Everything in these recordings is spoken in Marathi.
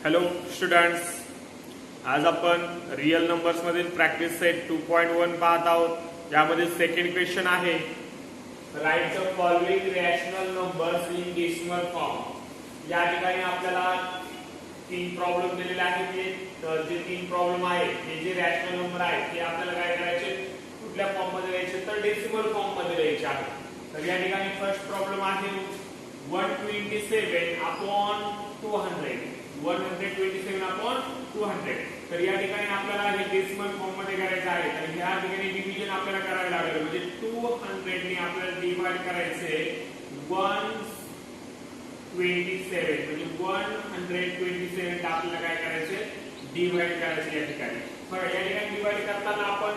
हॅलो स्टुडंट्स, आज आपण रियल नंबर्स मधील प्रॅक्टिस सेट 2.1 पाहत आहोत। यामध्ये सेकंड क्वेश्चन आहे, right the following rational numbers in decimal form. या ठिकाणी आपल्याला तीन प्रॉब्लेम दिलेले आहेत। जे तीन प्रॉब्लेम आहेत हे जे रॅशनल नंबर आहेत ते आपल्याला काय करायचे, कुठल्या फॉर्म मध्ये लिहायचे तर डेसिमल फॉर्म मध्ये लिहायचे आहे। तर या ठिकाणी फर्स्ट प्रॉब्लेम आहे 127 अपॉन 200, 127 अपॉन 200। तर या ठिकाणी आपल्याला हे डेसिमल फॉर्म मध्ये करायचं आहे। तर या ठिकाणी डिव्हिजन आपल्याला करावे लागेल, म्हणजे 200 ने आपल्याला डिवाइड करायचे 127, म्हणजे 127 आपल्याला काय करायचे, डिवाइड करायचे। या ठिकाणी बघा, या ठिकाणी डिवाइड करताना आपण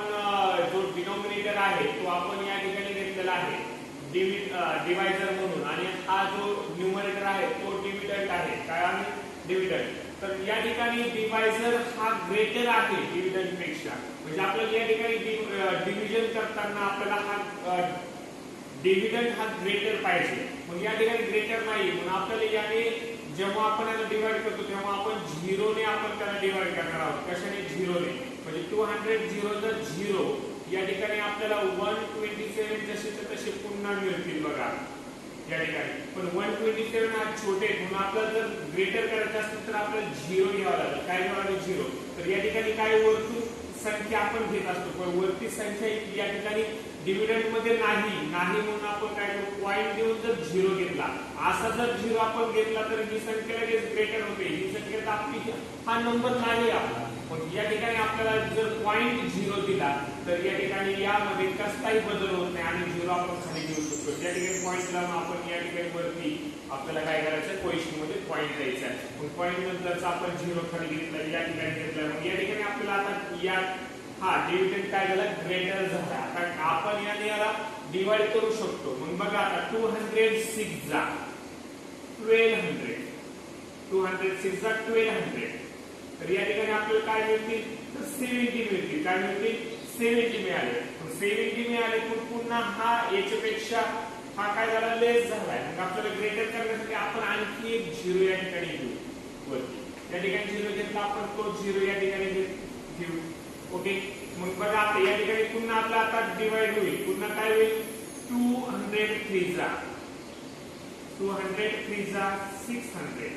जो डिनोमिनेटर आहे तो आपण या ठिकाणी घेतलेला आहे डिवायझर म्हणून, आणि हा जो न्यूमरेटर आहे तो डिव्हिडंड आहे। काय आहे? डिव्हिडंड। तर या ठिकाणी डिवायझर हा ग्रेटर आहे डिव्हिडंड पेक्षा, म्हणजे आपल्याला या ठिकाणी डिव्हिजन करताना आपल्याला हा डिव्हिडंड हा ग्रेटर पाहिजे। मग या ठिकाणी ग्रेटर नाही, म्हणून आपल्याला याने जेव्हा आपण याला डिवाइड करतो तेव्हा आपण 0 ने आपण त्याला डिवाइड करणार आहोत। कशाने? 0 ने, म्हणजे 200 0 तर 0। या ठिकाणी आपल्याला 127 जसेच्या तसे पुन्हा मिळतील बघा या ठिकाणी। पण 127 हा छोटे, म्हणून आपल्याला जर ग्रेटर करायचं असेल तर आपल्याला 0 घ्यावा लागेल। काय घ्यावं लागेल? 0। तर या ठिकाणी काय वरतून संख्या आपण घेत असतो, पण वरती संख्या या ठिकाणी डिव्हिडंड मध्ये नाही म्हणून आपण काय करू, पॉइंट देऊन जर 0 घेतला, असा जर 0 आपण घेतला तर ही संख्या लगेच ग्रेटर होते। ही संख्या आपली हा नंबर नाही आपला। पण या ठिकाणी आपल्याला जर पॉइंट 0 दिला तर या ठिकाणी यामध्ये कसलाही बदल होत नाही आणि 0 आपण खाली घेऊ शकतो। या ठिकाणी पॉइंट लावून आपण या ठिकाणी वरती आपल्याला काय करायचं, क्वेश्चन मध्ये पॉइंट द्यायचा आहे। मग पॉइंट नंतरचा आपण 0 खाली घेतला, या ठिकाणी घेतला, मग या ठिकाणी आपल्याला आता या हा डिव्हिडंड काय झाला, ग्रेटर झाला। आता आपण याला डिवाइड करू शकतो। मग बघा आता 206 जा 1200, 206 जा 1200। तर या ठिकाणी आपल्याला काय मिळतील, तर 70 मिळतील। काय मिळतील? 70 मिळाले। 70 मिळाले, पण पुन्हा हा याच्यापेक्षा हा काय झाला, लेस झालाय। मग आपल्याला ग्रेटर करण्यासाठी आपण आणखी एक 0 या ठिकाणी घेऊ वरती। या ठिकाणी 0 घेतला आपण, तो 0 या ठिकाणी घेऊ। ओके, मग बघा आता या ठिकाणी पुन्हा आपला आता डिवाइड होईल। पुन्हा काय होईल, 203 जा 600।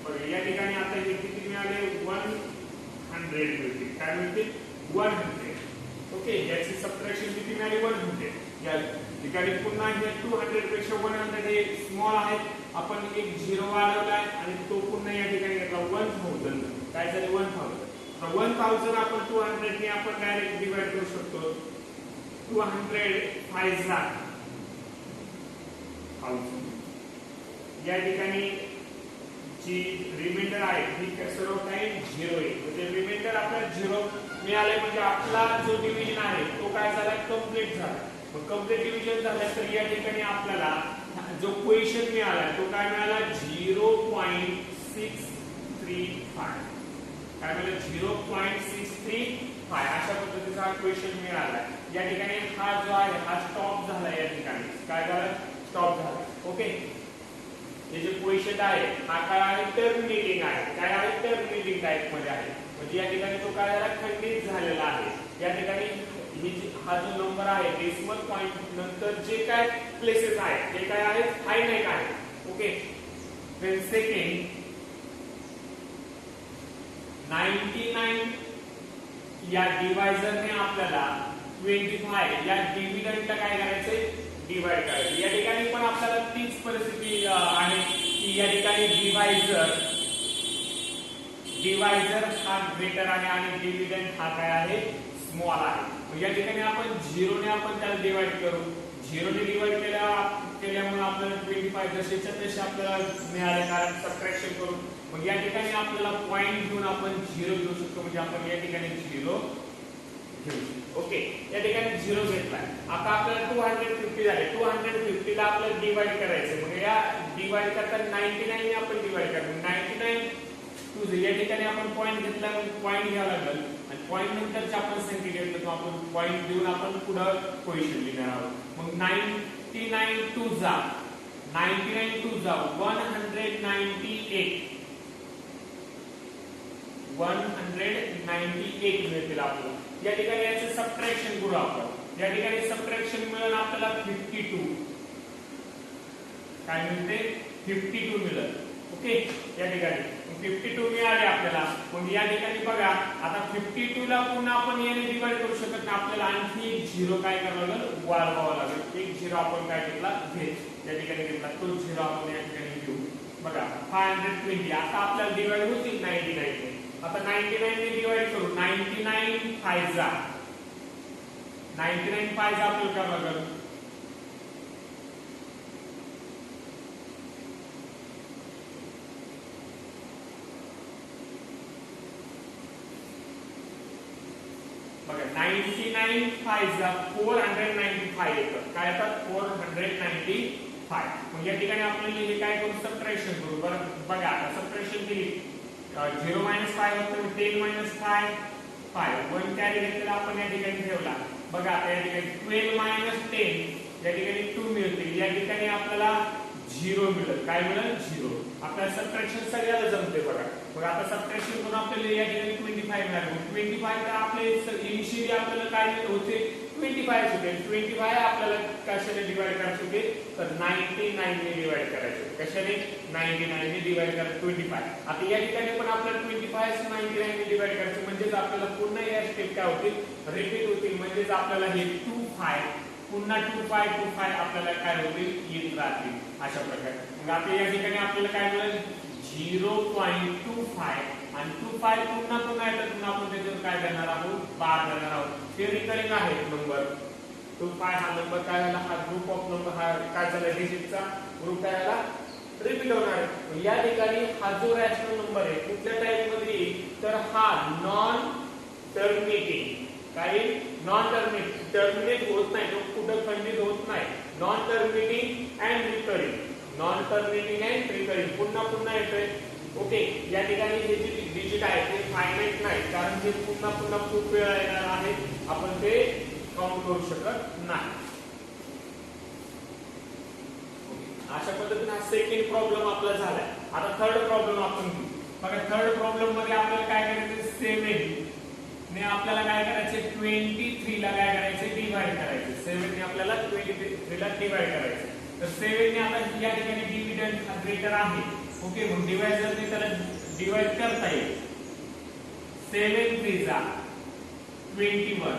बघा या ठिकाणी आता हे किती मिळाले, 100 मिळतील। काय मिळतील? 100। ओके, याची सबट्रॅक्शन किती मिळाली, 100। या ठिकाणी पुन्हा हे 200 पेक्षा 100 हे स्मॉल आहे, आपण एक 0 वाढवलाय आणि तो पुन्हा या ठिकाणी घेतला 1000। काय झाले, 1000। तर 1000 आपण 200 ने आपण डायरेक्ट डिवाइड करू शकतो। 205 जा 1000। या ठिकाणी जी रिमाइंडर आहे ही सर्व काही 0 आहे, म्हणजे रिमाइंडर आपल्याला 0 मिळाले, म्हणजे आपला जो डिव्हिजन आहे तो काय झाला, कंप्लीट झाला। मग कंप्लीट डिव्हिजन झाला तर या ठिकाणी आपल्याला जो क्वेश्चन मिळाला तो काय मिळाला, 0.635। काय मिळालं, 0.635 अशा पद्धतीचा हा क्वेश्चन मिळाला। या ठिकाणी हा जो आहे हा स्टॉप झाला। या ठिकाणी काय झालं, स्टॉप झाला। ओके, हे जे क्वेश्चन आहे हा काय आहे, टर्मिनेटिंग आहे। काय आहे, टर्मिनेटिंग टाइप मध्ये आहे, म्हणजे या ठिकाणी तो काय झाला, खंडित झालेला आहे। या ठिकाणी हा जो नंबर आहे डेसिमल पॉइंट नंतर जे काय प्लेसेस आहेत ते काय आहेत, फायनाइट आहेत। ओके, देन सेकंड 99 या डिवायझरने आपल्याला 25 या डिव्हिडंडला काय करायचंय, डिवाइड करायचं। या ठिकाणी पण आपल्याला तीच परिस्थिती आहे की या ठिकाणी डिवायझर हा ग्रेटर आहे आणि डिव्हिडंड हा काय आहे, स्मॉल आहे। या ठिकाणी आपण 0 ने आपण त्याला डिवाइड करू। 0 ने डिवाइड केल्यामुळे आपल्याला 25 जसेच्या तसे आपल्याला मिळाले, कारण सबट्रॅक्शन करू। मग या ठिकाणी आपल्याला पॉइंट घेऊन आपण 0 घेऊ शकतो, म्हणजे आपण या ठिकाणी 0 घेऊ। ओके, या ठिकाणी 0 घेतलाय। आता आपल्याला 250 झाले, 250 ला आपल्याला डिवाइड करायचं। मग या डिवाइड करताना 99 ने आपण डिवाइड करतो। 99 या ठिकाणी आपण पॉइंट घेतला, पॉइंट घ्यावा लागेल, आणि पॉइंट नंतरची आपण संख्या घेतली तर आपण पॉइंट देऊन आपण पुढे क्वेश्चन लिहिणार आहोत। मग 99 2 जा 198। 198 मिळतील आपल्याला. या ठिकाणी याचे सबट्रॅक्शन करू आपण. या ठिकाणी सबट्रॅक्शन मिळेल आपल्याला 52. काय मिळते? 52 मिळेल. ओके, या ठिकाणी 52 मिळाले आपल्याला. मग या ठिकाणी बघा आता 52 ला पुन्हा आपण याने डिवाइड करू शकत नाही. आपल्याला आणखी एक झिरो काय करावं लागेल? वाढवावा लागेल. एक झिरो आपण काय घेतला? या ठिकाणी घेतला. तो झिरो आपण या ठिकाणी घेऊ. बघा 520. आता आपल्याला डिवाइड होतील 99 ने. आता 99 ने डिवाइड करू. 99 5 जा 99 5 जा आपल्याला करावं लागेल. बघा 99 5 जा 495 येतात. काय येतात? 495. मग या ठिकाणी आपल्याला हे काय करू? सबट्रॅक्शन करू. बघा आता सबट्रॅक्शन केली. 0 - 5 होतं. 10 - 5 5. 1 कॅरी घेतलेला आपण या ठिकाणी ठेवला. बघा आता या ठिकाणी 12 - 10 या ठिकाणी 2 मिळतील. या ठिकाणी आपल्याला 0 मिळेल. काय मिळेल? 0. आपल्याला सबट्रॅक्शन सगळ्याला जमते. बघा मग आता सबट्रॅक्शन करून आपल्याला या ठिकाणी 25 मिळाले. 25 तर आपले इनिशियली आपल्याला काय होते? 25 होते. 25 आपल्याला कशाने डिवाइड करायचे होते? तर 99 ने डिवाइड करायचे होते. कशाने? 99 ने डिवाइड करायचे 25. आता या ठिकाणी पण आपल्याला 25 99 ने डिवाइड करायचे. म्हणजेच आपल्याला पुन्हा या स्टेप काय होतील? रिपीट होतील. म्हणजेच आपल्याला हे 25 पुन्हा 25 आपल्याला काय होतील? येत राहतील. अशा प्रकारे. मग आता या ठिकाणी आपल्याला काय मिळेल? 0.25 आणि 25 पुन्हा येतात. पुन्हा आपण त्याच्यावर काय देणार आहोत? बार देणार आहोत. हे रिकरिंग आहे नंबर. 25 हा नंबर काय झाला? हा ग्रुप ऑफ नंबर हा काय झाला? डिजिटचा ग्रुप काय झाला? रिपीट होणार आहे. या ठिकाणी हा जो रॅशनल नंबर आहे कुठल्या टाइप मध्ये येईल? तर हा नॉन टर्मिनेटिंग. काय? नॉन टर्मिनेट होत नाही. तो कुठं खंडित होत नाही. Non terminating and recurring. Non terminating and recurring. पुन्हा येतोय. ओके, या ठिकाणी हे जे डिजिट आहे ते फायनाइट नाही. कारण हे पुन्हा खूप वेळा येणार आहे. आपण ते काउंट करू शकत नाही. अशा पद्धतीने हा सेकंड प्रॉब्लेम आपला झालाय. आता थर्ड प्रॉब्लेम आपण घेऊ. बघा थर्ड प्रॉब्लेम मध्ये आपल्याला काय करायचं? 7 ने आपल्याला काय करायचे? 23 ला काय करायचे? डिवाइड करायचे. 7 ने आपल्याला 23 ला डिवाइड करायचे. तर 7 ने आता या ठिकाणी डिव्हिडंड हा ग्रेटर आहे. ओके, मग डिवाइजर ने त्याला डिवाइड करता येईल. 7 3 जा 21.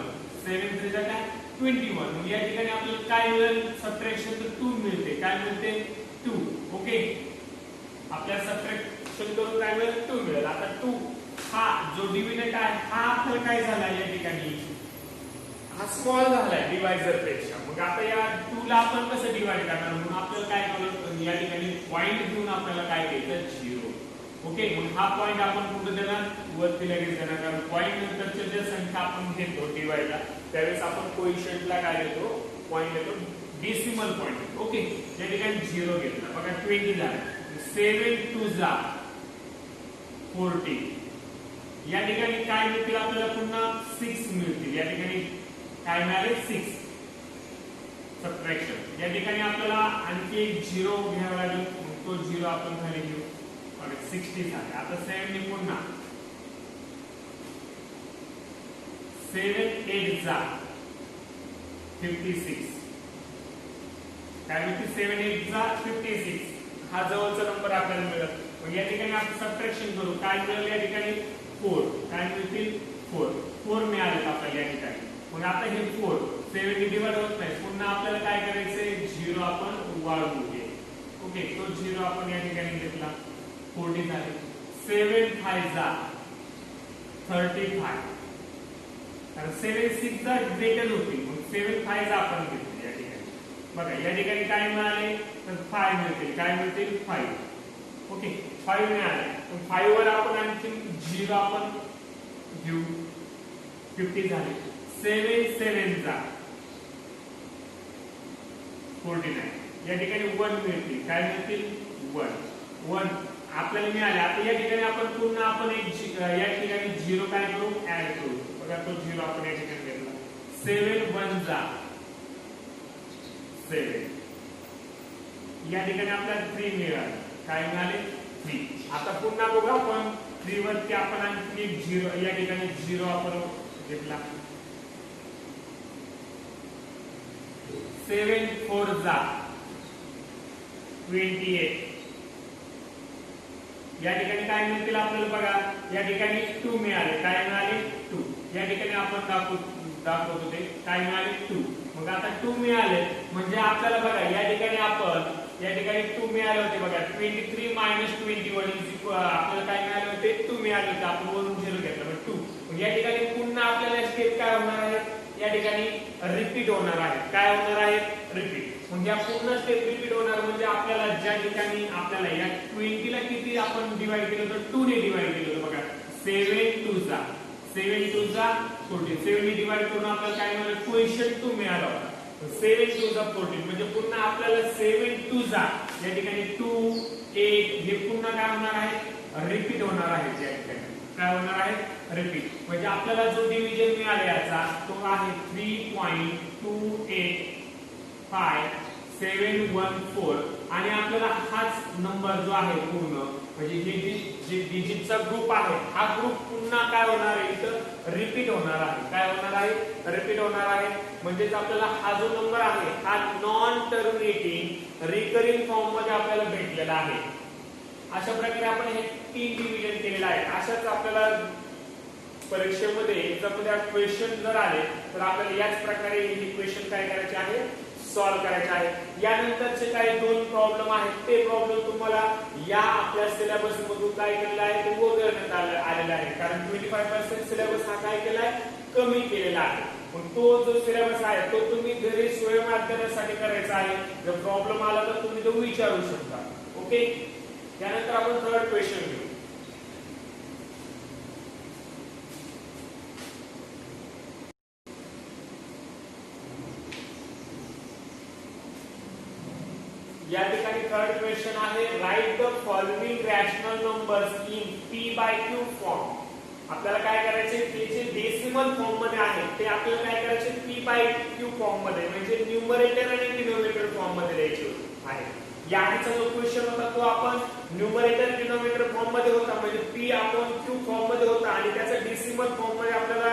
7 3 जा काय? 21. मग या ठिकाणी आपल्याला काय मिळेल? सबट्रॅक्शन तर 2 मिळते. काय मिळते? 2. ओके, आपल्याला सबट्रॅक्शन करून काय मिळेल? 2 मिळेल. आता 2 हा जो डिव्हिडंड आहे हा आपला काय झाला? या ठिकाणी हा स्मॉल झालाय डिवायझर पेक्षा. मग आता या 2 ला आपण कसं डिवाइड करणार? म्हणून आपल्याला काय करायचं? या ठिकाणी पॉइंट घेऊन आपल्याला काय घ्यायचं? 0. ओके, मग हा पॉइंट आपण कुठे देणार? वरती लगेच देणार. कारण पॉइंट नंतरच्या ज्या संख्या आपण घेतो डिवाइडला त्यावेळेस आपण कोइफिशियंटला काय देतो? पॉइंट देतो. Decimal point. ओके, या ठिकाणी 0 घेतला. बघा 20 झाला. 7 2 जा 40. या ठिकाणी काय मिळतील? आपल्याला पुन्हा 6 मिळतील. या ठिकाणी काय मिळाले? 6 सबट्रॅक्शन. या ठिकाणी आपल्याला आणखी एक 0 घ्यावा लागेल. तो 0 आपण खाली घेऊ. 60 झाले. आता 7 ने पुन्हा 7 8 जा 56. काय मिळते? 7 8 जा 56. हा जवळचा नंबर आपल्याला मिळत. मग या ठिकाणी आपण सबट्रॅक्शन करू. काय मिळेल? या ठिकाणी 4. काय मिळतील? 4 मिळाले आपल्याला या ठिकाणी. मग आता हे 4 7 ने डिवाइड होत नाही. पुन्हा आपल्याला काय करायचंय? 0 आपण वाढवू घे. ओके, तो 0 आपण या ठिकाणी घेतला. 40 झाले. 7 5 जा 35. कारण 7 6 जा ग्रेटर होतील. मग 7 5 जा आपण घेतले या ठिकाणी. बघा या ठिकाणी काय मिळाले? तर 5 मिळतील. काय मिळतील? 5. ओके, 5 मिळाले. 5 वर आपण आणखी 0 आपण घेऊ. 50 झाले. 7 7 जा 49. या ठिकाणी 1 मिळतील. काय मिळतील? 1 आपल्याला मिळाले. आता या ठिकाणी आपण पुन्हा आपण एक या ठिकाणी 0 काय करू? ऍड करू. बघा तो 0 आपण या ठिकाणी घेतला. 7 1 जा 7. या ठिकाणी आपल्याला 3 मिळाले. काय मिळाले? 3. आता पुन्हा बघू आपण 3 वरती आपण आणखी एक 0 या ठिकाणी 0 आपण घेतला. 7 4 जा 28. या ठिकाणी काय मिळतील आपल्याला बघा, या ठिकाणी 2 मिळाले. काय मिळाले? 2. या ठिकाणी आपण दाखवतो ते काय मिळाले? 2. मग आता 2 मिळाले म्हणजे आपल्याला बघा या ठिकाणी आपण या ठिकाणी 2 मिळाले होते बघा. 23 - 21 आपल्याला काय मिळाले होते? 2 मिळाले होते. आपण वरून 0 घेतला म्हणजे 2. मग या ठिकाणी पुन्हा आपल्याला स्टेप काय होणार आहे? या ठिकाणी रिपीट होणार आहे. काय होणार आहे? रिपीट. म्हणजे या पूर्ण स्टेप रिपीट होणार म्हणजे आपल्याला ज्या ठिकाणी आपल्याला या 20 ला किती आपण डिवाइड केलं तर 2 ने डिवाइड केलं होतं बघा. 7 2 जा 14. 7 ने डिवाइड करून आपल्याला काय मिळालं? क्वेश्चन 2 मिळाला होता. 7 2 जा 14 म्हणजे पुन्हा आपल्याला 7 2 जा या ठिकाणी 2 8 हे पुन्हा काय होणार आहे? रिपीट होणार आहे. त्या ठिकाणी काय होणार आहे? रिपीट. म्हणजे आपल्याला जो डिव्हिजन मिळाला याचा तो आहे 3.285 आणि आपल्याला हाच नंबर जो आहे पूर्ण म्हणजे जे डिजिटचा ग्रुप आहे हा ग्रुप पुन्हा काय होणार आहे? इथं रिपीट होणार आहे. काय होणार आहे? रिपीट होणार आहे. म्हणजेच आपल्याला हा जो नंबर आहे हा नॉन टर्मिनेटिंग रिकरिंग फॉर्म मध्ये आपल्याला भेटलेला आहे. अशा प्रकारे आपण हे 3 डिव्हिजन केलेलं आहे. अशाच आपल्याला परीक्षेमध्ये एक्झाममध्ये क्वेश्चन जर आले तर आपल्याला याच प्रकारे हे क्वेश्चन काय करायचे आहे? सॉल्व्ह करायचे आहे. यानंतरचे काही 2 प्रॉब्लेम आहेत ते प्रॉब्लेम तुम्हाला या आपल्या सिलेबस मधून काय केलेलं आहे? ते वगळण्यात आलेलं आहे. कारण 25% सिलेबस हा काय केलाय? कमी केलेला आहे. पण तो जो सिलेबस आहे तो तुम्ही घरी स्वयंअध्ययनासाठी करायचा आहे. जर प्रॉब्लेम आला तर तुम्ही तो विचारू शकता. ओके. त्यानंतर आपण थर्ड क्वेश्चन घेऊ. या ठिकाणी थर्ड क्वेश्चन आहे right the following rational numbers in p/q form. आपल्याला काय करायचे? ते जे डेसिमल फॉर्म मध्ये आहे ते आपल्याला काय करायचे? p/q फॉर्म मध्ये म्हणजे न्यूमरेटर आणि डिनोमिनेटर फॉर्म मध्ये द्यायचे आहे. याचा जो क्वेश्चन होता तो आपण न्यूमरेटर डिनोमिनेटर फॉर्म मध्ये होता म्हणजे p/q फॉर्म मध्ये होता आणि त्याचा डेसिमल फॉर्म मध्ये आपल्याला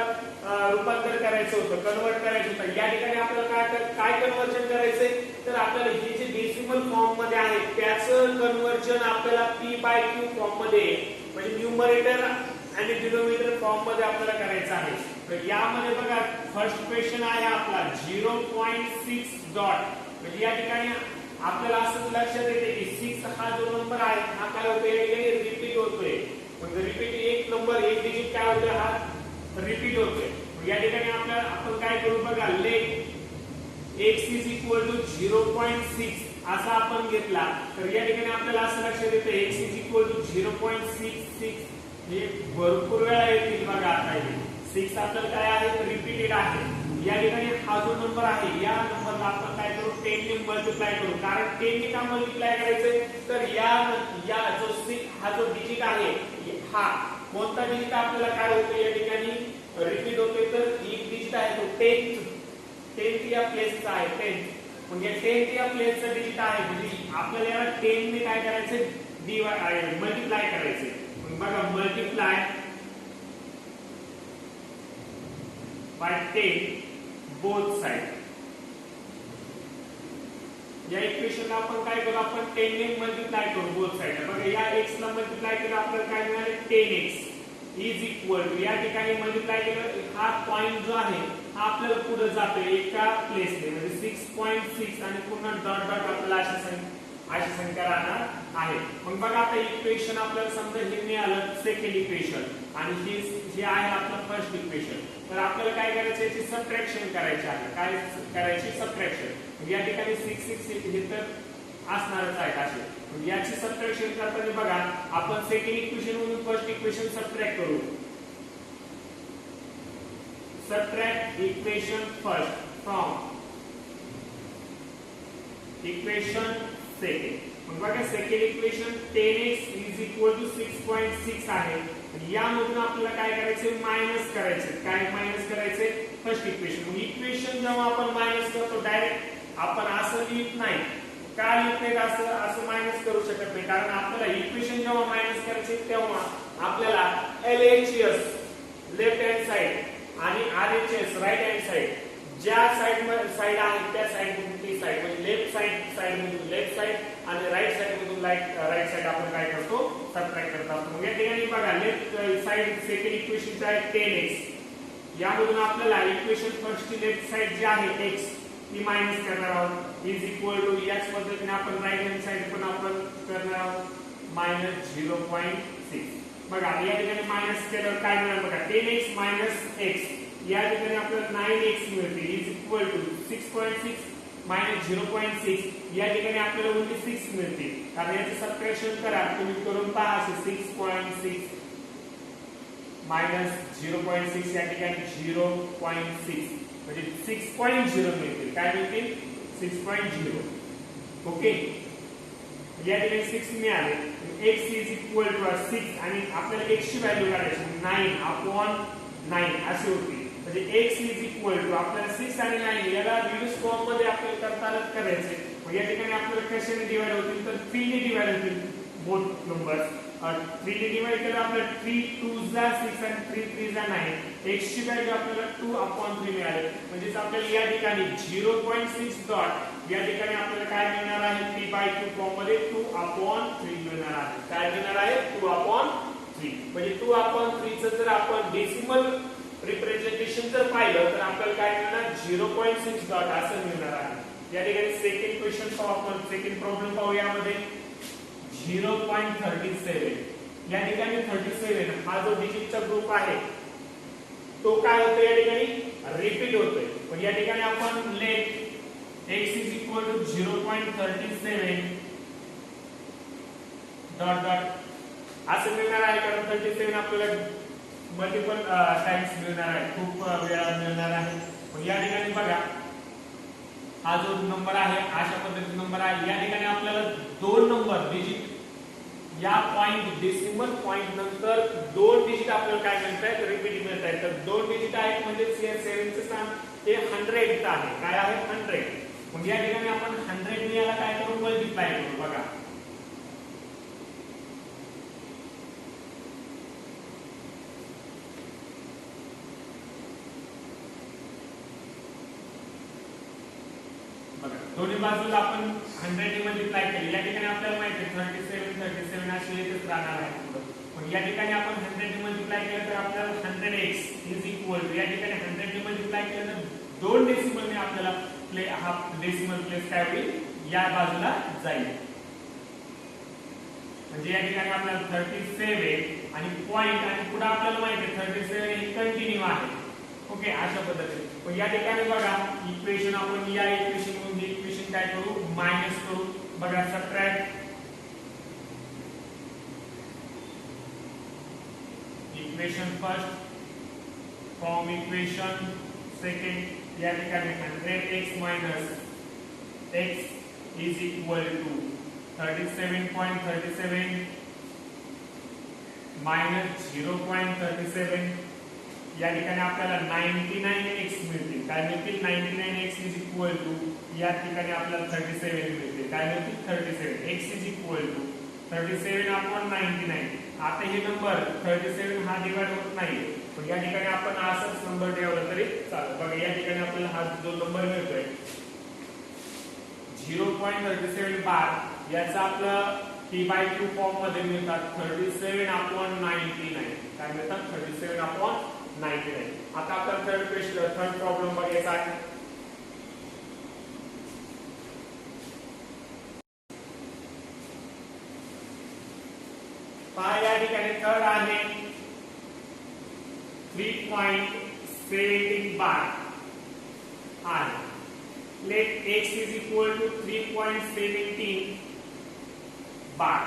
रूपांतर करायचं होतं, कन्वर्ट करायचं होतं. या ठिकाणी आपल्याला काय कन्वर्जन करायचंय? तर आपल्याला हे जे डेसिमल फॉर्म मध्ये आहे त्याचं कन्वर्जन आपल्याला p/q फॉर्म मध्ये म्हणजे न्यूमरेटर आणि डिनोमिनेटर फॉर्म मध्ये आपल्याला करायचं आहे. तर यामध्ये बघा फर्स्ट क्वेश्चन आहे आपला 0.6 डॉट म्हणजे या ठिकाणी आपल्याला असं लक्षात येते की 6 हा जो नंबर आहे हा काय होतोय? रिपीट होतोय. म्हणजे रिपीट एक नंबर एक डिजिट काय होतोय? हा रिपीट होतोय. या ठिकाणी आपल्याला आपण काय करू बघा लेट x = 0.6 असा आपण घेतला तर या ठिकाणी आपल्याला असं लक्षात येतं x = 0.66 हे भरपूर वेळा येतील बघा. आता हे 6 आपल्याला काय आहे? रिपीटेड आहे. या ठिकाणी हा जो नंबर आहे या नंबरला आपण काय करू? 10 ने मल्टिप्लाय करू. कारण 10 ने का मल्टिप्लाय करायचंय? तर या जो 6 हा जो डिजिट आहे हा कोणता डिजिट आपल्याला काय होतं? या ठिकाणी रिपीट होतोय तर एक डिजिट आहे तो 10th या प्लेसचा आहे 10th. म्हणजे 10th या प्लेसचा डिजिट आहे म्हणजे आपल्याला याला 10 ने काय करायचंय? मल्टिप्लाय करायचंय. बघा मल्टिप्लाय बाय 10 बोथ साइड. या इक्वेशनला आपण काय करू? आपण 10 ने मल्टिप्लाय करू बोथ साइडला. बघा या x ला मल्टिप्लाय केलं आपल्याला काय मिळाले? 10x = या ठिकाणी मल्टिप्लाय केलं हा पॉइंट जो आहे हा आपल्याला पुढे जातोय एका प्लेसने म्हणजे 6.6 आणि पुन्हा डॉट डॉट आपल्याला अशी संख्या राहणार आहे. मग बघा आता इक्वेशन आपल्याला समजा हे मिळालं सेकंड इक्वेशन आणि हे आहे आपलं फर्स्ट इक्वेशन. तर आपल्याला काय करायचं? याची सबट्रॅक्शन करायची आहे. काय करायची? सबट्रॅक्शन. या ठिकाणी 6 हे तर असणारच आहे असे. याची सबट्रॅक्शन करताना बघा आपण सेकंड इक्वेशन मधून फर्स्ट इक्वेशन सबट्रॅक्ट करू. Subtract equation first from equation second. मग बघा सेकंड इक्वेशन 10x = 6.6 आहे. यामधून आपल्याला काय करायचे? मायनस करायचे. काय मायनस करायचे? First equation. मग इक्वेशन जेव्हा आपण मायनस करतो डायरेक्ट आपण असं लिहित नाही का लिहित नाहीत असं मायनस करू शकत नाही, कारण आपल्याला इक्वेशन जेव्हा मायनस करायचे तेव्हा आपल्याला LHS लेफ्ट हँड साइड आणि RHS राईट हँड साइड ज्या साइड आहे त्या साइड मधून ती साइड म्हणजे लेफ्ट साइड मधून लेफ्ट साइड आणि राईट साइड मधून राईट साइड आपण काय करतो सबट्रॅक्ट करत असतो. मग या ठिकाणी बघा लेफ्ट साइड सेकंड इक्वेशन आहे 10x, यामधून आपल्याला इक्वेशन फर्स्ट ची लेफ्ट साइड जी आहे x ती मायनस करणार आहोत इज इक्वल टू याच पद्धतीने आपण राईट हँड साइड पण आपण करणार आहोत मायनस 0.6. बघा या ठिकाणी मायनस केल्यावर काय मिळेल बघा 10x मायनस x, या ठिकाणी आपल्याला 9x मिळते इज इक्वल टू 6.6 मायनस 0.6, या ठिकाणी आपल्याला ओन्ली 6 मिळते, कारण याचे सबट्रॅक्शन करा तुम्ही करून पहा. 6.6 मायनस 0.6 या ठिकाणी 0.6 म्हणजे 6.0 मिळतील. काय मिळतील 6.0. ओके, या ठिकाणी 6 मिळाले. x इज इक्वल टू 6 आणि आपल्याला x ची व्हॅल्यू काढायची 9/9 अशी होती, म्हणजे x इज इक्वल टू आपल्याला 6 आणि 9 याला रिड्यूस फॉर्म मध्ये आपल्याला करतानाच करायचे. मग या ठिकाणी आपल्याला कशाने डिवाइड होतील तर 3 ने डिवाइड होतील बोथ नंबर्स. 3 ने डिवाइड केलं आपल्याला 3 2 जा 6 आणि 3 3 जा 9, x ची व्हॅल्यू आपल्याला 2/3 मिळाली. म्हणजे आपल्याला या ठिकाणी 0.6 डॉट या ठिकाणी आपल्याला काय मिळणार आहे 3/2 फॉर्म मध्ये 2/3 मिळणार आहे. काय मिळणार आहे 2/3. म्हणजे 2/3 चं जर आपण डेसिमल रिप्रेझेंटेशन जर पाहिलं तर आपल्याला काय मिळणार 0.6 डॉट असं मिळणार आहे. या ठिकाणी सेकंड क्वेश्चन पाहू आपण, सेकंड प्रॉब्लेम पाहू. यामध्ये 0.37 या ठिकाणी 37 हा जो डिजिटचा ग्रुप आहे तो काय होतो या ठिकाणी रिपीट होतोय. पण या ठिकाणी आपण let x is equal to 0.37 dot dot असं मिळणार आहे, कारण 37 आपल्याला मल्टिपल टाइम्स मिळणार आहे, खूप वेळा मिळणार आहे. पण या ठिकाणी बघा हा जो नंबर आहे अशा पद्धतीचा नंबर आहे. या ठिकाणी आपल्याला दोन नंबर डिजिट या पॉइंट डेसिमल पॉइंट नंतर दोन डिजिट आपल्याला काय मिळतात रिपीट मिळत आहेत. तर दोन डिजिट आहेत म्हणजे 7 चे स्थान हे 100 आहे. काय आहे 100. मग या ठिकाणी आपण 100 ने याला काय करू मल्टिप्लाय करू. बघा दोन्ही बाजूला आपण 100 ने मल्टिप्लाय केले. या ठिकाणी आपल्याला माहिती आहे 37 असे येतच राहणार आहे पुढे. पण या ठिकाणी आपण 100 ने मल्टिप्लाय केलं तर आपल्याला 100x इज इक्वल टू या ठिकाणी 100 ने मल्टिप्लाय केलं तर दोन डेसिमल ने आपल्याला हा डेसिमल प्लेस काय होईल या बाजूला जाईल. म्हणजे या ठिकाणी आपल्याला 37 आणि पॉइंट आणि पुढे आपल्याला माहिती आहे 37 हे कंटिन्यू आहे. ओके, अशा पद्धतीने. पण या ठिकाणी बघा इक्वेशन आपण या इक्वेशन मधून इक्वेशन काय करू मायनस करू. बघा subtract equation first from equation second. या ठिकाणी 100x minus x is equal to 37.37 minus 0.37. या ठिकाणी आपल्याला 99x मिळतील. काय मिळतील 99x इज इक्वल टू या ठिकाणी आपल्याला 37 मिळते. काय मिळतील 37. x is equal to 37/99. आता हे नंबर 37 हा डिवाइड होत नाही, पण या ठिकाणी आपण असाच नंबर ठेवला तरी चालेल. बघा या ठिकाणी आपल्याला हा जो नंबर मिळतोय 0.37 बार याचा आपला p/2 फॉर्म मध्ये मिळतात 37/99. काय मिळतात 37/99. आता आपला थर्ड प्रॉब्लेम बघायचा आहे. पहा या ठिकाणी थर्ड आहे 3.17 बार आहे. Let x is equal to 3.17 bar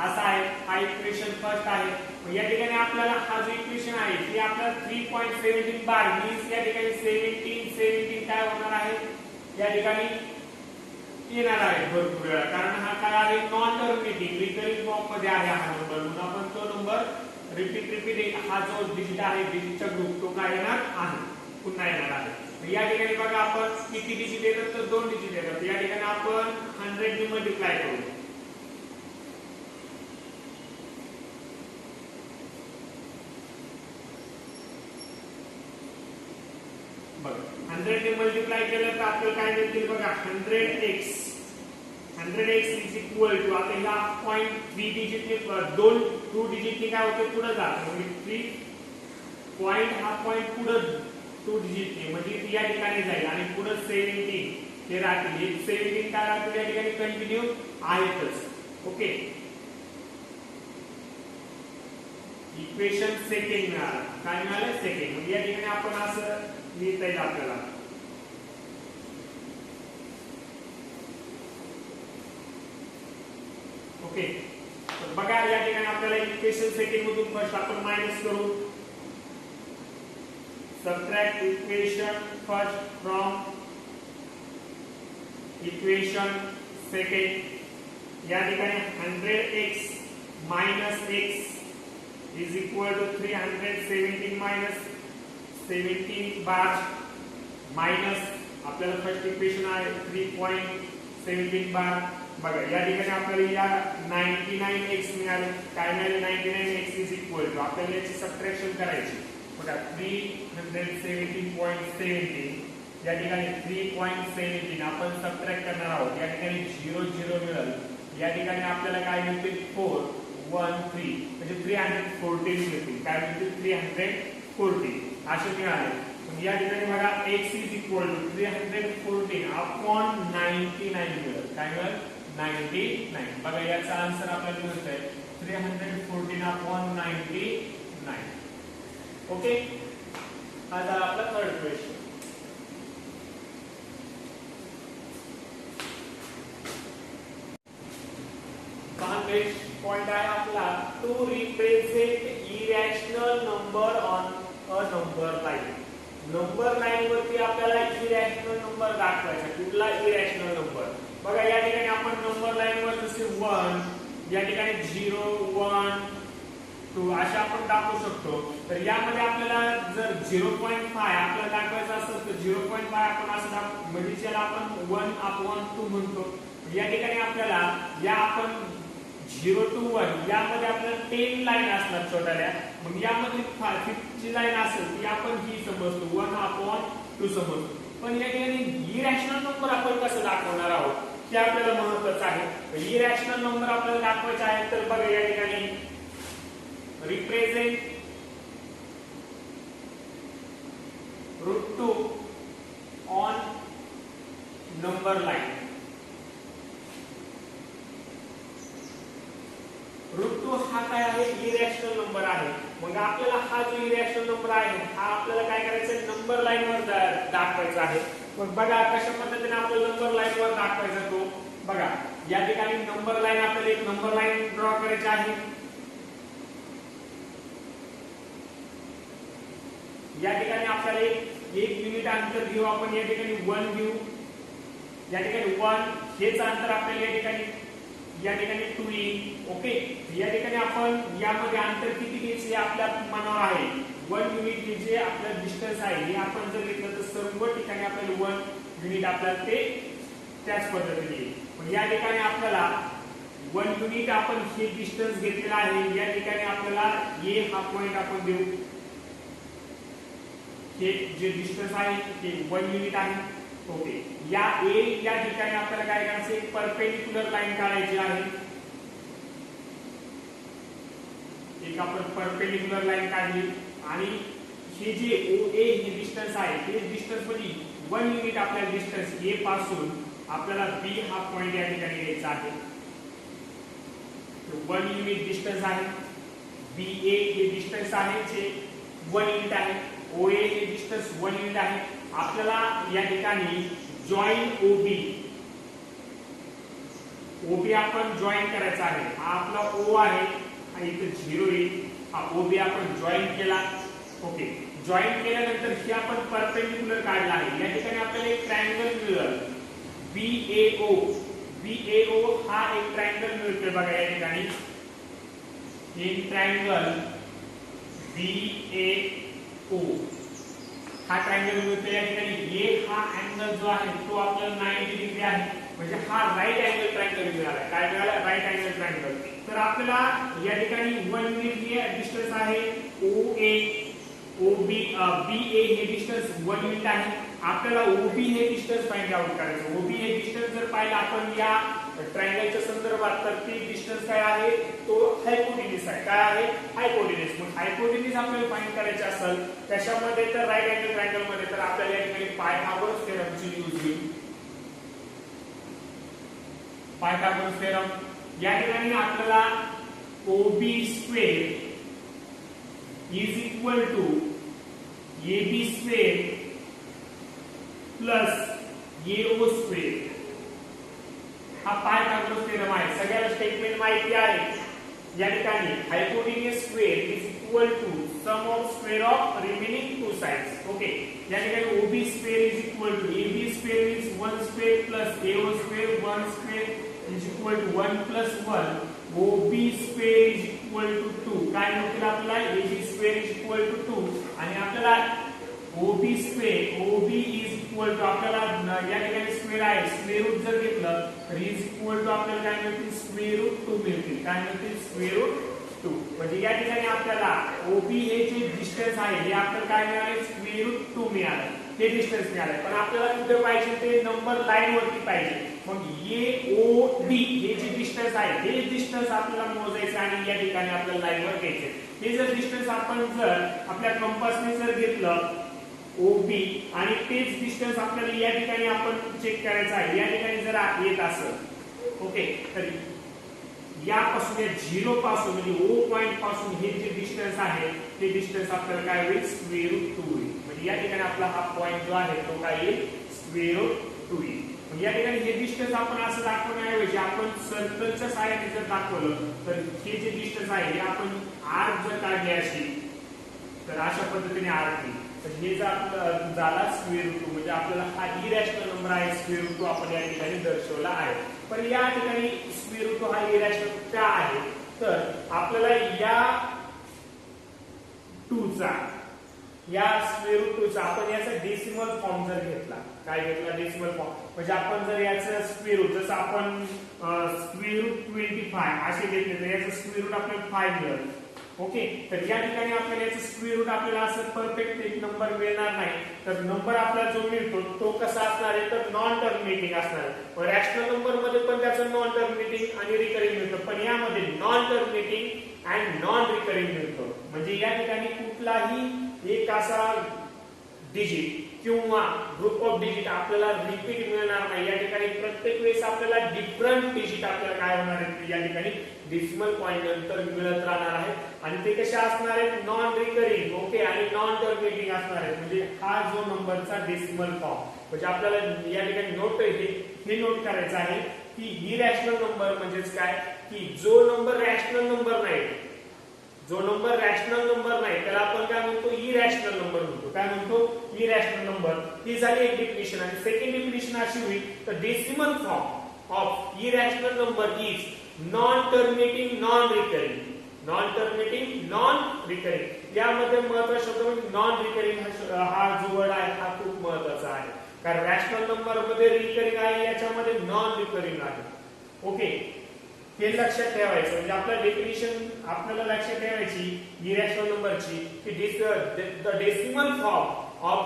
असा आहे. हा इक्वेशन फर्स्ट आहे. या ठिकाणी आपल्याला हा जो इक्वेशन आहे ती आपल्याला 3.17 बार मीन्स या ठिकाणी 17 काय होणार आहे या ठिकाणी येणार आहे भरपूर वेळा, कारण हा काय आहे नॉन टर्मिनेटिंग रिकरिंग फॉर्म मध्ये आहे हा नंबर. म्हणून आपण तो नंबर रिपीट हा जो डिजिट आहे डिजिटचा ग्रुप तो काय येणार आहे पुन्हा येणार आहे. या ठिकाणी बघा आपण किती डिजिट येतात तर 2 डिजिट येतात. या ठिकाणी आपण 100 ने मल्टिप्लाय करू. बघा 100 ने मल्टिप्लाय केलं तर आपल्याला काय मिळतील बघा 100x इज इक्वल टू आता ह्या पॉइंट 3 डिजिटने 2 डिजिटने काय होते पुढे जात म्हणजे 3 पॉइंट हा पॉइंट पुढे 2 डिजिटने म्हणजे या ठिकाणी जाईल आणि पुढे 17 हे राहतील. 17 काय राहतील या ठिकाणी कंटिन्यू आहेतच. ओके इक्वेशन सेकंड मिळालं. काय मिळालं सेकंड. म्हणजे या ठिकाणी आपण असं लिहिता येईल आपल्याला ओके. तर बघा या ठिकाणी आपल्याला इक्वेशन सेकंड मधून फर्स्ट आपण मायनस करू. Subtract equation first from equation second. या ठिकाणी 100x minus x is equal to 317 minus 17 bar minus आपल्याला फर्स्ट इक्वेशन आहे 3.17 बार. बघा या ठिकाणी आपल्याला या 99x मिळाले. काय मिळाले 99x इज इक्वल टू आपल्याला याची सबट्रॅक्शन करायची. बघा 317.17 या ठिकाणी 3.17 आपण सबट्रॅक्ट करणार आहोत. या ठिकाणी 0 0 मिळेल. या ठिकाणी आपल्याला काय मिळतील 4 1 3 म्हणजे 314 मिळतील. काय मिळतील 314 असे मिळाले. या ठिकाणी बघा x is equal to 314 upon 99 मिळेल. काय मिळेल 99. बघा याचा आन्सर आपल्याला मिळतोय 314 अपॉन 99. ओके हा झाला आपला थर्ड क्वेश्चन. नेक्स्ट पॉइंट आहे आपला to represent irrational number on a number line. Number line वरती आपल्याला इरॅशनल नंबर दाखवायचा. कुठला इरॅशनल नंबर. बघा या ठिकाणी आपण नंबर लाईन वर जसे 1 या ठिकाणी 0 1 2 अशा आपण दाखवू शकतो. तर यामध्ये आपल्याला जर 0.5 आपल्याला दाखवायचं असेल तर 0.5 आपण असं दाखवू म्हणजे ज्याला आपण 1/2 म्हणतो. या ठिकाणी आपल्याला या आपण 0 to 1 यामध्ये आपल्याला 10 लाईन असणार छोट्याल्या. मग यामध्ये 5th ची लाईन असेल ती आपण ही समजतो 1/2 समजतो. पण या ठिकाणी इरॅशनल नंबर आपण कसं दाखवणार आहोत ते आपल्याला महत्त्वाचं आहे. इरॅशनल नंबर आपल्याला दाखवायचे आहे तर बघा या ठिकाणी रिप्रेझेंट √2 ऑन नंबर लाईन. √2 हा काय आहे इरॅशनल नंबर आहे. मग आपल्याला हा जो इरॅशनल नंबर आहे हा आपल्याला काय करायचं नंबर लाईन वर दाखवायचा आहे. मग बघा कशा पद्धतीने आपल्याला नंबर लाईन वर दाखवायचा तो. बघा या ठिकाणी नंबर लाईन आपल्याला एक नंबर लाईन ड्रॉ करायची आहे. या ठिकाणी आपल्याला एक युनिट अंतर घेऊ आपण. या ठिकाणी 1 घेऊ. या ठिकाणी 1 हेच अंतर आपल्याला या ठिकाणी 2 येईल. ओके या ठिकाणी आपण यामध्ये अंतर किती घ्यायचे आपल्या मनावर आहे. 1 युनिट जे आपलं डिस्टन्स आहे हे आपण जर घेतलं तर सर्व ठिकाणी आपल्याला 1 युनिट आपल्याला ते त्याच पद्धतीने येईल. पण या ठिकाणी आपल्याला 1 युनिट आपण हे डिस्टन्स घेतलेला आहे. या ठिकाणी आपल्याला ए हा पॉइंट आपण देऊ. हे जे डिस्टन्स आहे ते 1 युनिट आहे. ओके या ए या ठिकाणी आपल्याला काय करायचं एक परपेंडिक्युलर लाईन काढायची आहे. एक आपण परपेंडिक्युलर लाईन काढली आणि हे जे OA हे डिस्टन्स आहे हे डिस्टन्स मध्ये 1 युनिट आपल्याला डिस्टन्स ए पासून आपल्याला बी हा पॉइंट या ठिकाणी घ्यायचा आहे. 1 युनिट डिस्टन्स आहे. BA हे डिस्टन्स आहे जे 1 युनिट आहे. OA हे डिस्टन्स 1 युनिट आहे. आपल्याला या ठिकाणी जॉईन OB आपण जॉईन करायचा आहे. हा आपला O आहे आणि इथे 0 येईल. हा OB आपण जॉईन केला. ओके जॉईन केल्यानंतर ही आपण परपेंडिक्युलर काढला आहे. या ठिकाणी आपल्याला एक ट्रायंगल मिळेल BAO हा एक ट्रायंगल मिळतोय बघा या ठिकाणी. एक ट्रायंगल BAO हा ट्रायंगल मिळतो या ठिकाणी एक हा अँगल जो आहे तो आपल्याला 90 डिग्री आहे, म्हणजे हा राईट अँगल ट्रायंगल मिळाला. काय मिळाला? Right angle triangle. तर आपल्याला या ठिकाणी 1 युनिट हे डिस्टन्स आहे OA, OB, BA हे डिस्टन्स 1 युनिट आहे. आपल्याला OB हे डिस्टन्स फाइंड आउट करायचं. OB हे डिस्टन्स जर पाहिलं आपण या ट्रायंगलच्या संदर्भात तर ते डिस्टन्स काय आहे? तो हायपोटेन्यूज आहे. काय आहे? हायपोटेन्यूज. मग हायपोटेन्यूज आपल्याला फाइंड करायचे असेल त्याच्यामध्ये तर राईट अँगल ट्रायंगल मध्ये तर आपल्याला या ठिकाणी पायथागोरस थेरमची यूज होईल. पायथागोरस थेरम या ठिकाणी आपल्याला OB square is equal to AB square plus AO square हा पायथागोरस थेरम आहे. सगळ्याला स्टेटमेंट माहिती आहे. या ठिकाणी hypotenuse square is equal to sum of square of remaining two sides. Okay, या ठिकाणी OB square is equal to AB square is 1 square plus AO square 1 square is equal to 1 plus 1. OB square is equal to 2. काय मिळतील आपल्याला? AB square is equal to 2 आणि आपल्याला OB square OB is equal to आपल्याला या ठिकाणी स्क्वेअर आहे, स्क्वेअर रूट जर घेतलं तर इज इक्वल टू आपल्याला काय मिळतील? स्क्वेअर रूट 2 मिळतील. काय मिळतील? Square root 2. म्हणजे या ठिकाणी आपल्याला OB हे जे डिस्टन्स आहे हे आपल्याला काय मिळाले? स्क्वेअर रूट 2 मिळाले. हे डिस्टन्स मिळाले. पण आपल्याला कुठे पाहिजे? ते नंबर लाईन वरती पाहिजे. मग AOD हे जे डिस्टन्स आहे हे डिस्टन्स आपल्याला मोजायचं आणि या ठिकाणी आपल्याला लाईन वर घ्यायचे. हे जर डिस्टन्स आपण जर आपल्या कंपासने जर घेतलं OB आणि तेच डिस्टन्स आपल्याला या ठिकाणी आपण चेक करायचं आहे. या ठिकाणी जर येत असेल ओके, तर यापासून या 0 पासून म्हणजे O पॉइंट पासून हे जे डिस्टन्स आहे ते डिस्टन्स आपल्याला काय होईल? स्क्वेअर रूट 2 होईल. म्हणजे या ठिकाणी आपला हा पॉइंट जो आहे तो काय येईल? स्क्वेअर रूट 2 येईल. या ठिकाणी हे डिस्टन्स आपण असं दाखवण्याऐवजी आपण सर्कलच्या सहाय्याने जर दाखवलं तर हे जे डिस्टन्स आहे हे आपण आर्क जर काढले अशी तर अशा पद्धतीने आर्क येईल. तर हे जर आपला झाला स्क्वेअर रूट 2 म्हणजे आपल्याला हा इरॅशनल नंबर आहे स्क्वेअर रूट 2 आपण या ठिकाणी दर्शवला आहे. पण या ठिकाणी स्क्वेअर रूट 2 हा इरॅशनल का आहे? तर आपल्याला या 2 चा या स्क्वेअर रूट 2 चा आपण याचा डेसिमल फॉर्म जर घेतला, काय घेतला? Decimal form. म्हणजे आपण जर याचं स्क्वेअर रूट जसं आपण स्क्वेअर रूट 25 असे घेतले तर याचं स्क्वेअर रूट आपल्याला 5 मिळेल. ओके, तर या ठिकाणी आपल्याला याचं स्क्वेअर रूट आपल्याला असं परफेक्ट एक नंबर मिळणार नाही. तर नंबर आपल्याला जो मिळतो तो कसा असणार आहे? तर नॉन टर्मिनेटिंग असणार आहे. रॅशनल नंबर मध्ये पण त्याचं नॉन टर्मिनेटिंग आणि रिकरिंग मिळतं, पण यामध्ये non terminating and non recurring मिळतो. म्हणजे या ठिकाणी कुठलाही एक असा डिजिट किंवा ग्रुप ऑफ डिजिट आपल्याला रिपीट मिळणार नाही. या ठिकाणी प्रत्येक वेळेस आपल्याला डिफरंट डिजिट आपल्याला काय होणार आहे? या ठिकाणी डेसिमल पॉइंट नंतर मिळत राहणार आहे आणि ते कसे असणार आहेत? नॉन रिकरिंग ओके आणि नॉन टर्मिनेटिंग असणार आहेत. म्हणजे हा जो नंबरचा डेसिमल फॉर्म म्हणजे आपल्याला या ठिकाणी नोट हे नोट करायचं आहे की इरॅशनल नंबर म्हणजेच काय? की जो नंबर रॅशनल नंबर नाही, जो नंबर रॅशनल नंबर नाही त्याला आपण काय म्हणतो? इरॅशनल नंबर म्हणतो. काय म्हणतो? Irrational number. ही झाली एक डेफिनेशन. आणि सेकंड डेफिनेशन अशी होईल तर decimal form of irrational number is non terminating non recurring. Non terminating non recurring यामध्ये महत्त्वाचा शब्द म्हणजे नॉन रिकरिंग हा जो वर्ड आहे हा खूप महत्त्वाचा आहे. कारण रॅशनल नंबर मध्ये रिकरिंग आहे, याच्यामध्ये नॉन रिकरिंग आहे. ओके, हे लक्षात ठेवायचं. म्हणजे आपलं डेफिनेशन आपल्याला लक्षात ठेवायची इरॅशनल नंबरची की the decimal form of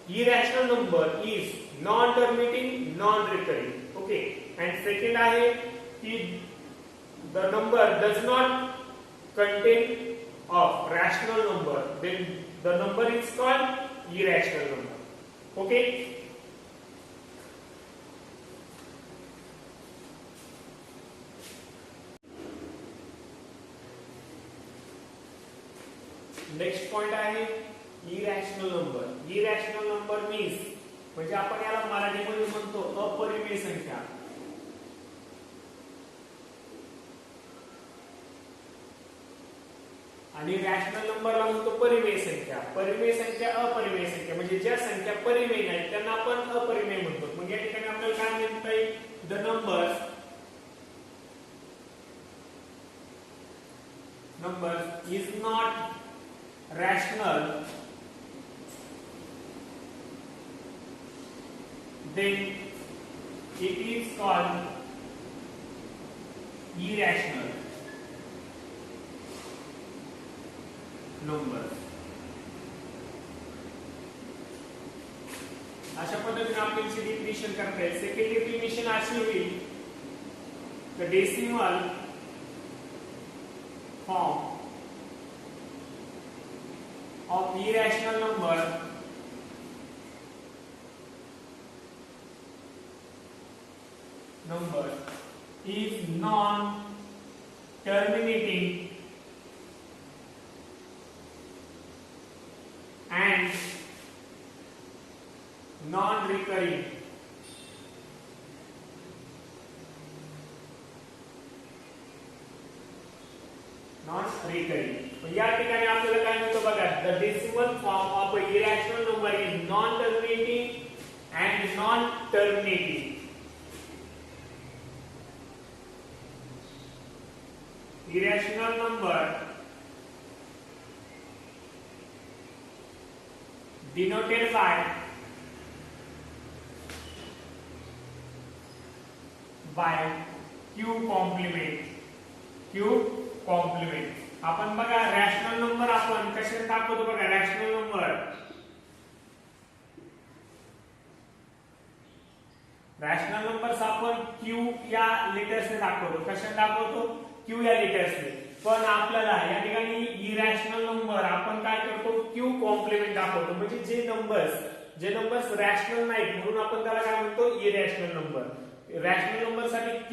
irrational number is non terminating non recurring. Okay, and second आहे की the number does not contain of rational number, then the number is called irrational number. Okay, next point आहे irrational number. Irrational number means म्हणजे आपण याला मराठीमध्ये म्हणतो अपरिमेय संख्या. आणि रॅशनल नंबरला म्हणतो परिमेय संख्या. परिमेय संख्या अपरिमेय संख्या म्हणजे ज्या संख्या परिमेय नाहीत त्यांना आपण अपरिमेय म्हणतो. मग या ठिकाणी आपल्याला काय म्हणता येईल? The numbers is not rational then it is called irrational number. अशा पद्धतीने आपल्याला डेफिनेशन करता येईल. सेकंड डेफिनेशन अशी होईल, the decimal form of irrational number is non-terminating and non-recurring. या ठिकाणी आपल्याला काय मिळतं बघा, the decimal form of a irrational number is non-terminating and non-terminating. Irrational number denoted by q complement. आपण बघा रॅशनल नंबर आपण कशाने दाखवतो बघा, रॅशनल नंबर्स आपण q या लेटर्सने दाखवतो. कशाने दाखवतो? q या लेटर्सने. पण आपल्याला या ठिकाणी इरॅशनल नंबर आपण काय करतो, q कॉम्प्लिमेंट दाखवतो. म्हणजे जे नंबर्स रॅशनल नाहीत म्हणून आपण त्याला काय म्हणतो, इरॅशनल नंबर. रॅशनल नंबर साठी q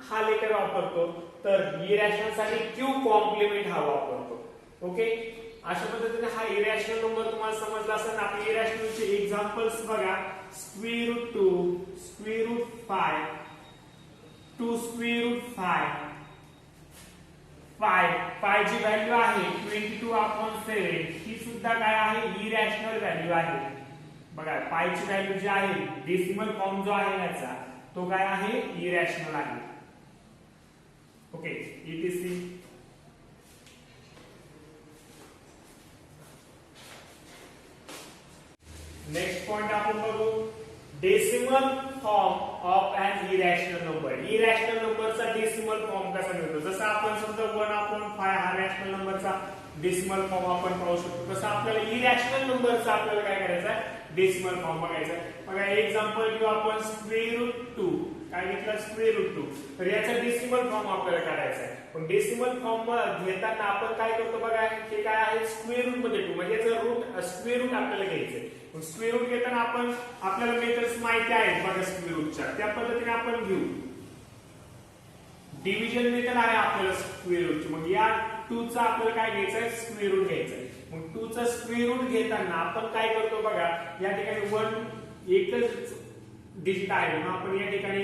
हा लेटर वापरतो, तर इरॅशनल साठी q कॉम्प्लिमेंट हा वापरतो. ओके, अशा पद्धतीने हा इरॅशनल नंबर तुम्हाला समजला असेल. आपण इरॅशनलचे एक्झाम्पल्स बघा, √2, √5, 2√5, 5 जी व्हॅल्यू आहे 22/7 ही सुद्धा काय आहे, इरॅशनल व्हॅल्यू आहे. बघा पाय ची व्हॅल्यू जी आहे, डेसिमल फॉर्म जो आहे याचा, तो काय आहे, इरॅशनल आहे. Okay, ETC. नेक्स्ट पॉइंट आपण बघू, decimal form of an irrational number. Irrational नंबरचा डेसिमल फॉर्म कसा मिळतो? जसं आपण समजा 1/5 हा रॅशनल नंबरचा डेसिमल फॉर्म आपण पाहू शकतो, तसं आपल्याला इरॅशनल नंबरचा आपल्याला काय करायचं आहे, डेसिमल फॉर्म बघायचा आहे. बघा एक्झाम्पल घेऊ आपण, √2 काय घेतलं, √2. तर याचा डेसिमल फॉर्म आपल्याला काढायचा आहे. पण डेसिमल फॉर्म घेताना आपण काय करतो बघा, हे काय आहे, स्क्वेअर रूट मध्ये 2 म्हणजे याचं रूट स्क्वेअर रूट आपल्याला घ्यायचंय. मग स्क्वेअर रूट घेताना आपल्याला मेथड्स माहिती आहेत बघा स्क्वेअर रूटच्या, त्या पद्धतीने आपण घेऊ. डिव्हिजन मेथड आहे आपल्याला स्क्वेअर रूटची. मग या 2 चा आपल्याला काय घ्यायचंय, स्क्वेअर रूट घ्यायचंय. मग 2 चा स्क्वेअर रूट घेताना आपण काय करतो बघा, या ठिकाणी 1 एकच डिजिट आहे म्हणून आपण या ठिकाणी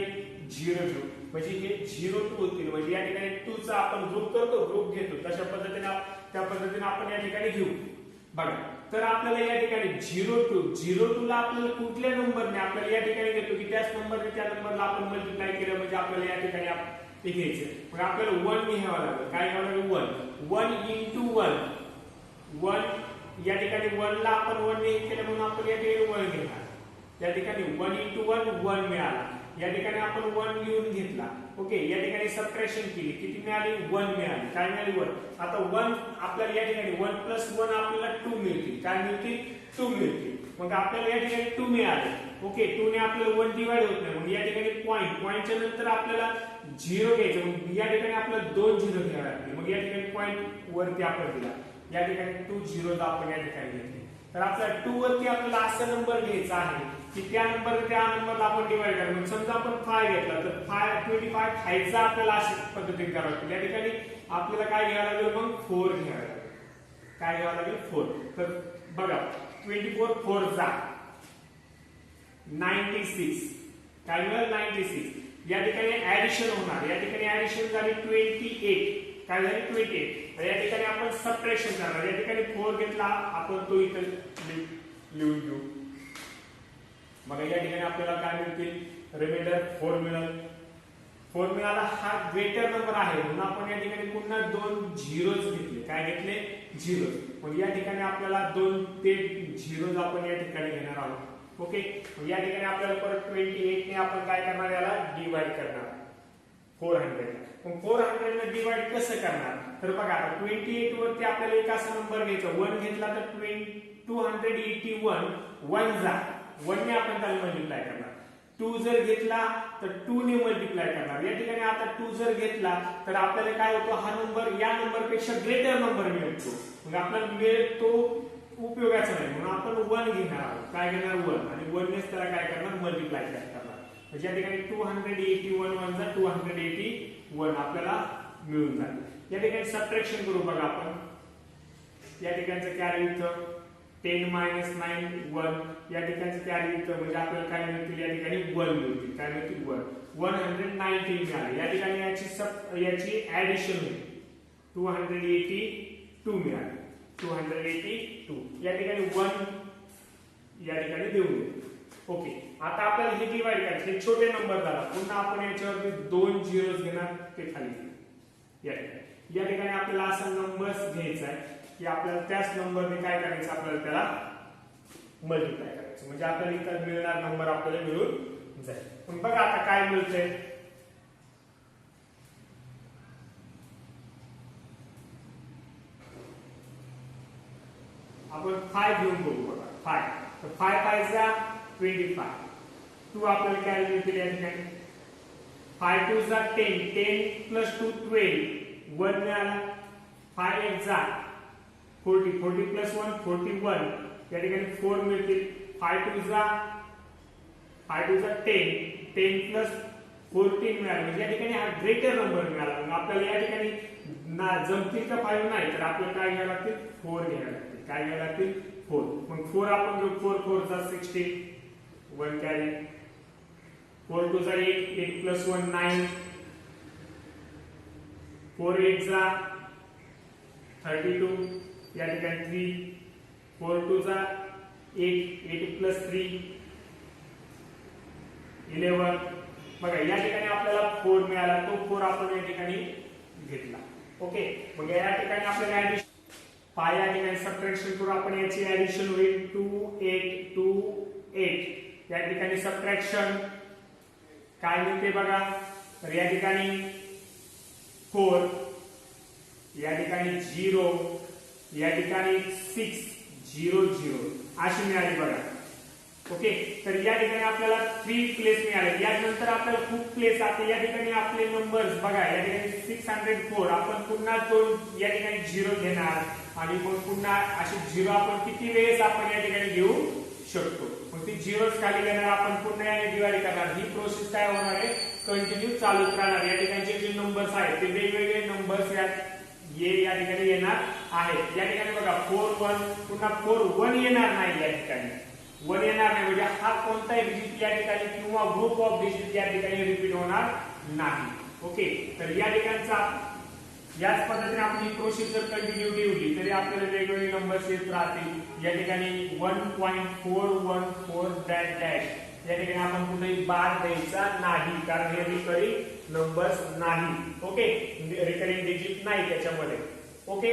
0 घेऊ, म्हणजे हे 0 होतील. म्हणजे या ठिकाणी 2 चा आपण ग्रुप करतो, ग्रुप घेतो. तशा पद्धतीने त्या पद्धतीने आपण या ठिकाणी घेऊ. बघा, तर आपल्याला या ठिकाणी 02 ला आपल्याला कुठल्या नंबरने आपल्याला या ठिकाणी घेतो की त्याच नंबरने त्या नंबरला आपण मल्टिप्लाय केलं, म्हणजे आपल्याला या ठिकाणी ते घ्यायचं. मग आपल्याला 1 घ्यावं लागेल. काय घ्यावं लागेल, 1 into 1 या ठिकाणी 1 ला आपण 1 ने केलं म्हणून आपण या ठिकाणी 1 घेणार. या ठिकाणी 1 into 1 मिळाला. या ठिकाणी आपण 1 लिहून घेतला. ओके, या ठिकाणी सबट्रॅक्शन केली, किती मिळाली, 1 मिळाली. काय मिळाली, 1. आता 1 आपल्याला या ठिकाणी 1 + 1 आपल्याला 2 मिळतील. काय मिळतील, 2 मिळतील. मग आपल्याला या ठिकाणी 2 मिळाले. ओके, 2 ने आपल्याला 1 डिवाइड होत नाही. मग या ठिकाणी पॉइंटच्या नंतर आपल्याला 0 घ्यायचं. मग या ठिकाणी आपल्याला 2 0 घ्यावे लागतील. मग या ठिकाणी पॉइंट वरती आपण दिला, या ठिकाणी 2 0 आपण या ठिकाणी घेतले. तर आपल्याला 2 वरती आपल्याला असा नंबर घ्यायचा आहे की त्या नंबरला आपण डिवाइड करा. मग समजा आपण 5 घेतला, तर 25 खायचा आपल्याला अशा पद्धतीने करावं लागेल. या ठिकाणी आपल्याला काय घ्यावं लागेल, मग 4 घ्यावं लागेल. काय घ्यावं लागेल, 4. तर बघा 24 4 जा 96. काय मिळेल, 96. या ठिकाणी ऍडिशन होणार. या ठिकाणी ऍडिशन झाली 28. काय झाली, 28. या ठिकाणी आपण सबट्रॅक्शन करणार. या ठिकाणी 4 घेतला आपण, तो इथे लिहून घेऊ. मग या ठिकाणी आपल्याला काय मिळतील, रिमाइंडर 4 मिळेल. 4 मिळाला. हा ग्रेटर नंबर आहे म्हणून आपण या ठिकाणी पुन्हा 2 झिरोज घेतले. काय घेतले, 0. मग या ठिकाणी आपल्याला 2 ते 0 आपण या ठिकाणी घेणार आहोत. ओके, या ठिकाणी आपल्याला परत 28 ने आपण काय करणार, याला डिवाइड करणार 400. मग 400 ने डिवाइड कसं करणार, तर बघा आता 28 वरती आपल्याला एक असा नंबर घ्यायचा, 1 घेतला तर 281 1 जा 1 ने आपण त्याला मल्टिप्लाय करणार. 2 जर घेतला तर 2 ने मल्टिप्लाय करणार. या ठिकाणी आता 2 जर घेतला तर आपल्याला काय होतो, हा नंबर या नंबर पेक्षा ग्रेटर नंबर मिळतो. मग आपल्याला मिळेल तो उपयोगाचा नाही, म्हणून आपण 1 घेणार आहोत. काय घेणार 1, आणि 1 नेच त्याला काय करणार, मल्टिप्लाय करणार. म्हणजे या ठिकाणी 281 1 जा 281 आपल्याला मिळून जाईल. या ठिकाणी सबट्रॅक्शन करू बघा आपण. या ठिकाणचं कॅरी इथं 10 - 9 1, या ठिकाणचं कॅरी इथं म्हणजे आपल्याला काय मिळतील, या ठिकाणी 1 मिळतील. काय मिळतील 1, 119 मिळाले. या ठिकाणी याची ऍडिशन होईल, 282 मिळाले, 282. या ठिकाणी 1 या ठिकाणी देऊन. ओके, आता आपल्याला हे डिवाइड करायचे, हे छोटे नंबर झाला. पुन्हा आपण याच्यावरती 2 झिरोज घेणार, ते खाली. या ठिकाणी आपल्याला असा नंबर्स घ्यायचा आहे की आपल्याला त्याच नंबरने काय करायचं, आपल्याला त्याला मल्टिप्लाय करायचं. म्हणजे आपल्याला इथं मिळणार नंबर आपल्याला मिळून जाईल. पण बघा आता काय मिळतंय, आपण 5 घेऊन बघू बघा. 5 तर 5 5 जा 25, 2 आपल्याला काय मिळतील या ठिकाणी, 5 2 जा 10, 10 + 2 12, 1 मिळाला. 5 1 जा 40, 40 + 1 41, या ठिकाणी 4 मिळतील. 5 2 जा 10, 10 + 14 मिळालं. म्हणजे या ठिकाणी हा ग्रेटर नंबर मिळाला. मग आपल्याला या ठिकाणी जमतील का 5 नाही, तर आपल्याला काय घ्यायला लागतील, 4 घ्यायला लागतील. काय घ्यायला लागतील, 4. मग 4 आपण घेऊ, 4 4 जा 16, 1 कॅरी. 4 2 जा 8, 8 + 1 9, 4 8 जा 32, या ठिकाणी 3, 4 2 जा 8, 8 + 3 11. बघा या ठिकाणी आपल्याला 4 मिळाला, तो 4 आपण या ठिकाणी घेतला. ओके, मग या ठिकाणी आपल्याला ऍडिशन 5 या ठिकाणी सबट्रॅक्शन करू आपण. याची ऍडिशन होईल 2 8 2 8. या ठिकाणी सबट्रॅक्शन काय मिळते बघा, तर या ठिकाणी 4, या ठिकाणी 0, या ठिकाणी 6 0 0 अशी मिळाली बघा. ओके, तर या ठिकाणी आपल्याला 3 प्लेस मिळाले. यानंतर आपल्याला खूप प्लेस आहे. या ठिकाणी आपले नंबर्स बघा, या ठिकाणी 604 आपण पुन्हा 2 या ठिकाणी 0 घेणार, आणि मग पुन्हा अशी 0 आपण किती वेळेस आपण या ठिकाणी घेऊ शकतो. मग ती 0च खाली घेणार, आपण पुन्हा याने डिवाइड करणार. ही प्रोसेस काय होणार आहे, कंटिन्यू चालूच राहणार. या ठिकाणचे जे नंबर्स आहेत ते वेगवेगळे नंबर्स या ठिकाणी येणार आहेत. या ठिकाणी बघा 4 1, पुन्हा 4 1 येणार नाही, या ठिकाणी 1 येणार नाही. म्हणजे हा कोणताही डिजिट या ठिकाणी किंवा ग्रुप ऑफ डिजिट या ठिकाणी रिपीट होणार नाही. ओके, तर या ठिकाणचा याच पद्धतीने आपण ही प्रोसेस जर कंटिन्यू ठेवली तरी आपल्याला वेगवेगळे नंबर्स येत राहतील. या ठिकाणी 1.414 डॅश डॅश, या ठिकाणी आपण कुठेही बार द्यायचा नाही, कारण हे रिकरिंग नंबर्स नाही. ओके, रिकरिंग डिजिट नाही त्याच्यामध्ये. ओके.